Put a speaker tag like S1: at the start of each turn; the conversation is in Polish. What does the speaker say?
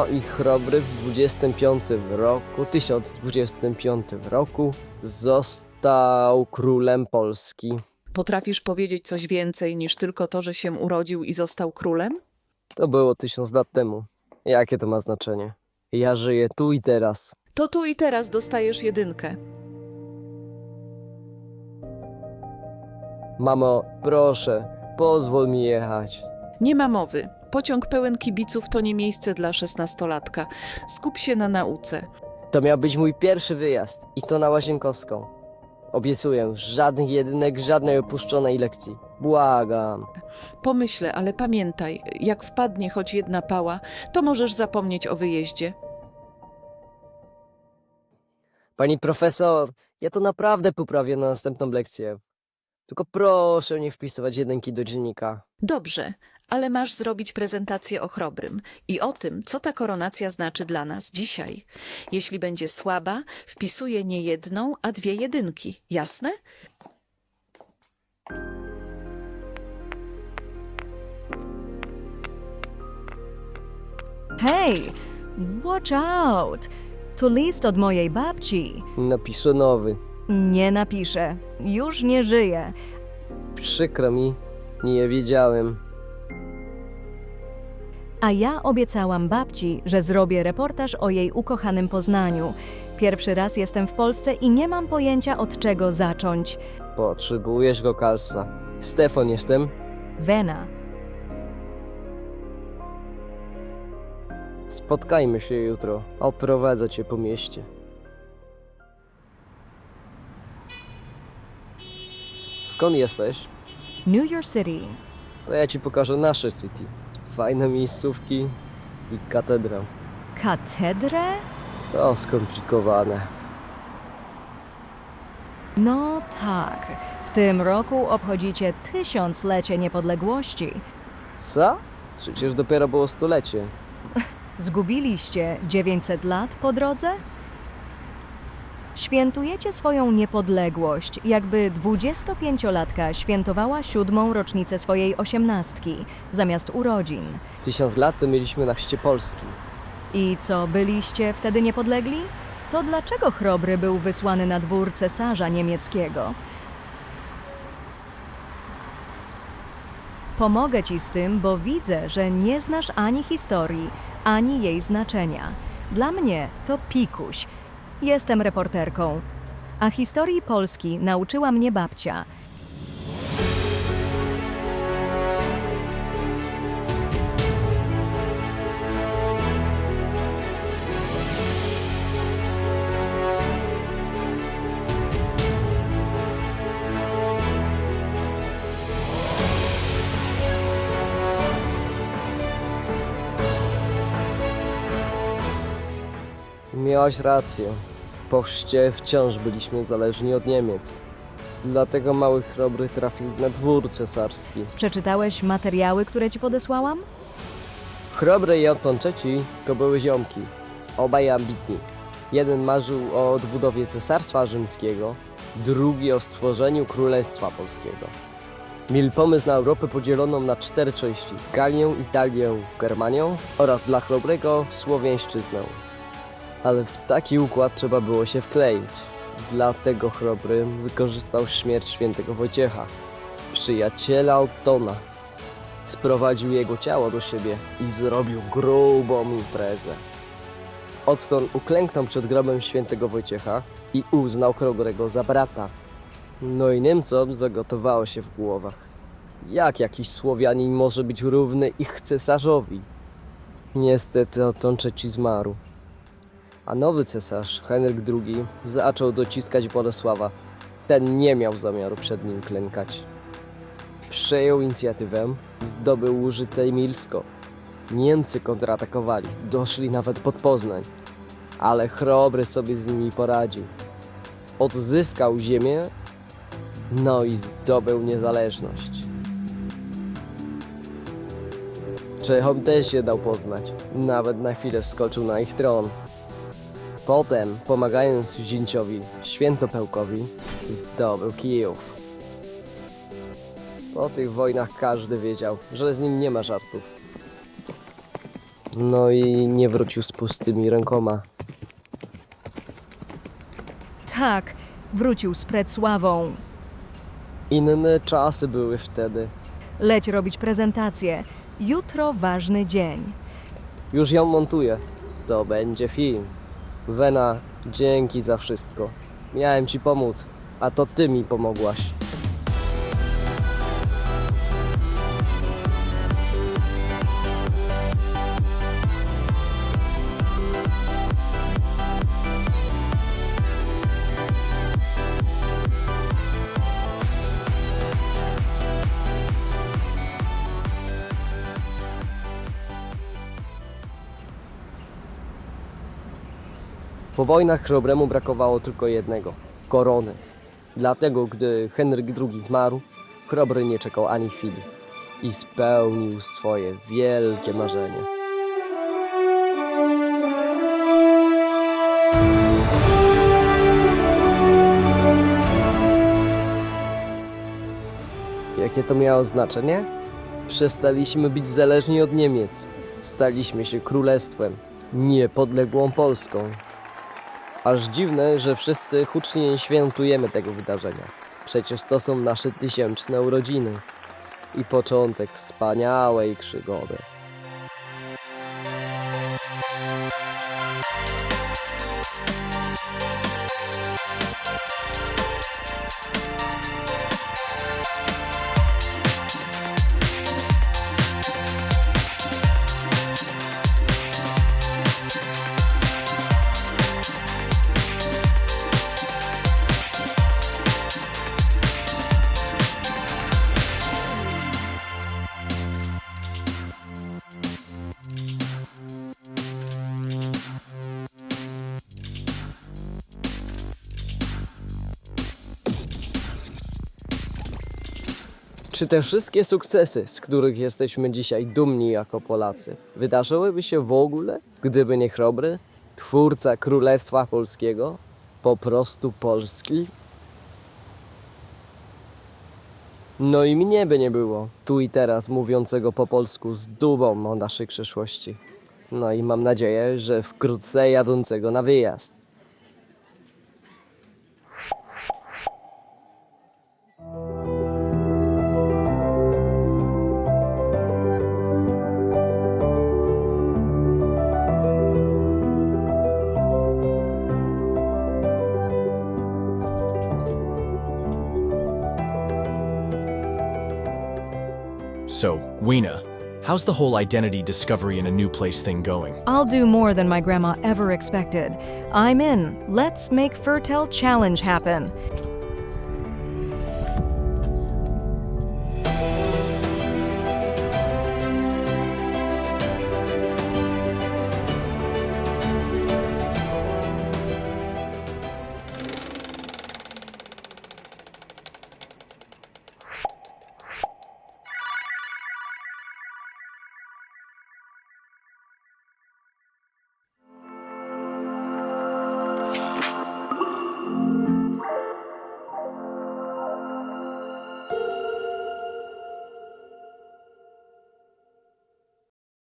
S1: No i Chrobry w 1025 roku został królem Polski.
S2: Potrafisz powiedzieć coś więcej niż tylko to, że się urodził i został królem?
S1: To było 1000 lat temu. Jakie to ma znaczenie? Ja żyję tu i teraz.
S2: To tu i teraz dostajesz 1.
S1: Mamo, proszę, pozwól mi jechać.
S2: Nie ma mowy. Pociąg pełen kibiców to nie miejsce dla 16-latka. Skup się na nauce.
S1: To miał być mój pierwszy wyjazd i to na Łazienkowską. Obiecuję, żadnych jedynek, żadnej opuszczonej lekcji. Błagam.
S2: Pomyślę, ale pamiętaj, jak wpadnie choć jedna pała, to możesz zapomnieć o wyjeździe.
S1: Pani profesor, ja to naprawdę poprawię na następną lekcję. Tylko proszę nie wpisywać jedynki do dziennika.
S2: Dobrze, ale masz zrobić prezentację o Chrobrym i o tym, co ta koronacja znaczy dla nas dzisiaj. Jeśli będzie słaba, wpisuję nie 1, a 2 jedynki. Jasne?
S3: Hej, watch out! To list od mojej babci.
S1: Napiszę nowy.
S3: Nie napiszę. Już nie żyje.
S1: Przykro mi, nie wiedziałem.
S3: A ja obiecałam babci, że zrobię reportaż o jej ukochanym Poznaniu. Pierwszy raz jestem w Polsce i nie mam pojęcia, od czego zacząć.
S1: Potrzebujesz lokalsa. Stefan jestem.
S3: Wena.
S1: Spotkajmy się jutro. Oprowadzę cię po mieście. Skąd jesteś?
S3: New York City.
S1: To ja ci pokażę nasze city. Fajne miejscówki i katedrę.
S3: Katedrę?
S1: To skomplikowane.
S3: No tak. W tym roku obchodzicie 1000-lecie niepodległości.
S1: Co? Przecież dopiero było stulecie.
S3: Zgubiliście 900 lat po drodze? Świętujecie swoją niepodległość, jakby 25-latka świętowała 7. rocznicę swojej 18 zamiast urodzin.
S1: 1000 lat to mieliśmy na chrzcie Polski.
S3: I co, byliście wtedy niepodlegli? To dlaczego Chrobry był wysłany na dwór cesarza niemieckiego? Pomogę ci z tym, bo widzę, że nie znasz ani historii, ani jej znaczenia. Dla mnie to pikuś. Jestem reporterką, a historii Polski nauczyła mnie babcia.
S1: Miałaś rację. Po chrzcie wciąż byliśmy zależni od Niemiec. Dlatego mały Chrobry trafił na dwór cesarski.
S3: Przeczytałeś materiały, które ci podesłałam?
S1: Chrobry i Anton III to były ziomki. Obaj ambitni. Jeden marzył o odbudowie Cesarstwa Rzymskiego, drugi o stworzeniu Królestwa Polskiego. Mieli pomysł na Europę podzieloną na 4 części. Galię, Italię, Germanię oraz dla Chrobrego Słowiańszczyznę. Ale w taki układ trzeba było się wkleić. Dlatego Chrobry wykorzystał śmierć świętego Wojciecha, przyjaciela Ottona. Sprowadził jego ciało do siebie i zrobił grubą imprezę. Otton uklęknął przed grobem świętego Wojciecha i uznał Chrobrego za brata. No i Niemcom zagotowało się w głowach. Jak jakiś Słowianin może być równy ich cesarzowi? Niestety Otton III zmarł. A nowy cesarz, Henryk II, zaczął dociskać Bolesława. Ten nie miał zamiaru przed nim klękać. Przejął inicjatywę, zdobył Łużycę i Milsko. Niemcy kontratakowali, doszli nawet pod Poznań. Ale Chrobry sobie z nimi poradził. Odzyskał ziemię, no i zdobył niezależność. Czechom też się dał poznać. Nawet na chwilę wskoczył na ich tron. Potem, pomagając zięciowi Świętopełkowi, zdobył Kijów. Po tych wojnach każdy wiedział, że z nim nie ma żartów. No i nie wrócił z pustymi rękoma.
S3: Tak, wrócił z predsławą.
S1: Inne czasy były wtedy.
S3: Leć robić prezentację. Jutro ważny dzień.
S1: Już ją montuję. To będzie film. Wena, dzięki za wszystko. Miałem ci pomóc, a to ty mi pomogłaś. Po wojnach Chrobremu brakowało tylko jednego – korony. Dlatego, gdy Henryk II zmarł, Chrobry nie czekał ani chwili i spełnił swoje wielkie marzenie. Jakie to miało znaczenie? Przestaliśmy być zależni od Niemiec. Staliśmy się królestwem, niepodległą Polską. Aż dziwne, że wszyscy hucznie świętujemy tego wydarzenia. Przecież to są nasze 1000 urodziny i początek wspaniałej przygody. Czy te wszystkie sukcesy, z których jesteśmy dzisiaj dumni jako Polacy, wydarzyłyby się w ogóle, gdyby nie Chrobry, twórca Królestwa Polskiego, po prostu Polski? No i mnie by nie było, tu i teraz mówiącego po polsku z dumą o naszej przyszłości. No i mam nadzieję, że wkrótce jadącego na wyjazd.
S4: So, Weena, how's the whole identity discovery in a new place thing going?
S3: I'll do more than my grandma ever expected. I'm in. Let's make Fertile Challenge happen.